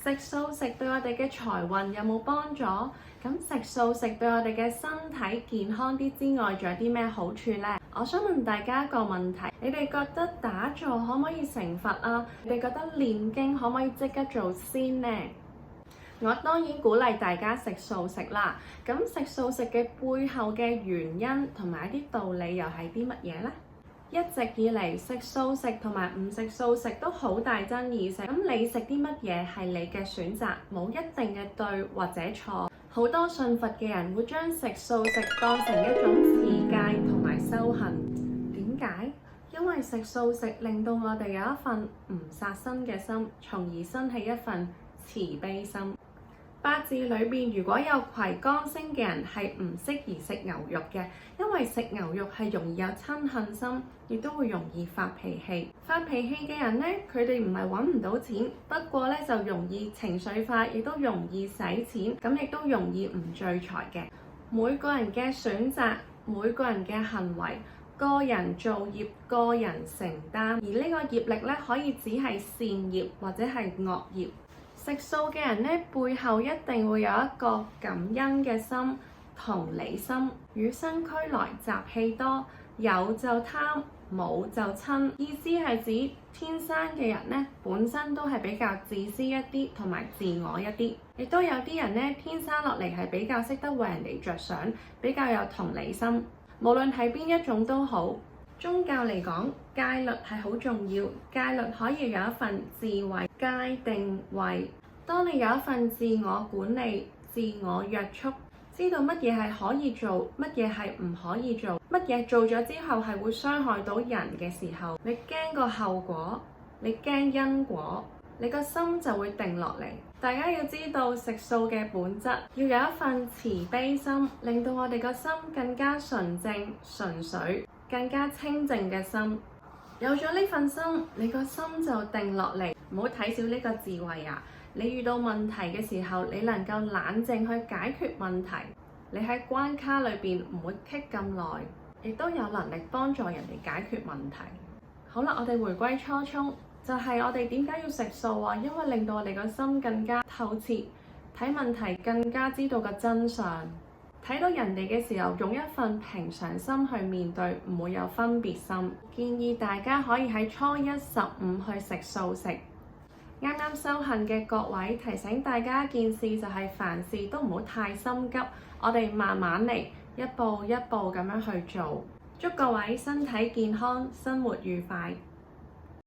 食素食對我哋嘅財運有冇幫助？咁食素食對我哋嘅身體健康啲之外，仲有啲咩好處呢？我想問大家一個問題，你哋覺得打坐可唔可以成佛啊？你哋覺得唸經可唔可以即刻做仙呢？我當然鼓勵大家食素食啦。咁食素食嘅背後嘅原因同埋一啲道理又係啲乜嘢呢？一直以嚟食素食同埋唔食素食都好大爭議性。咁你食啲乜嘢係你嘅選擇，冇一定嘅對或者錯。好多信佛嘅人會將食素食當成一種持戒同埋修行。點解？因為食素食令到我哋有一份唔殺生嘅心，從而生起一份慈悲心。八字裏邊如果有葵光星嘅人係唔適宜食牛肉嘅，因為食牛肉係容易有嗔恨心，亦都會容易發脾氣。發脾氣嘅人呢，佢哋唔係揾唔到錢，不過咧就容易情緒化，亦都容易使錢，咁亦都容易唔聚財嘅。每個人嘅選擇，每個人嘅行為，個人造業，個人承擔，而呢個業力咧可以只係善業或者係惡業。食素嘅人呢，背後一定會有一個感恩嘅心、同理心。與生俱來習氣多，有就貪，冇就親。意思係指天生嘅人呢，本身都係比較自私一啲，同埋自我一啲。亦都有啲人呢，天生落嚟係比較識得為人哋着想，比較有同理心。無論係邊一種都好。宗教嚟講，戒律係好重要，戒律可以有一份智慧，戒定慧。當你有一份自我管理、自我約束，知道乜嘢係可以做，乜嘢係唔可以做，乜嘢做咗之後係會傷害到人嘅時候，你驚個後果，你驚因果，你個心就會定落嚟。大家要知道食素嘅本質，要有一份慈悲心，令到我哋個心更加純正、純粹，更加清淨嘅心。有咗呢份心，你個心就定落嚟。唔好睇小呢個智慧啊！你遇到問題嘅時候，你能夠冷靜去解決問題，你喺關卡裏邊唔會棘咁耐，亦都有能力幫助人哋解決問題。好啦，我哋回歸初衷，就係我哋點解要食素啊？因為令到我哋個心更加透徹，睇問題更加知道個真相。睇到人哋嘅時候，用一份平常心去面對，唔會有分別心。建議大家可以喺初一、15去食素食。啱啱修行嘅各位，提醒大家一件事，就係凡事都唔好太心急，我哋慢慢嚟，一步一步咁樣去做。祝各位身體健康，生活愉快。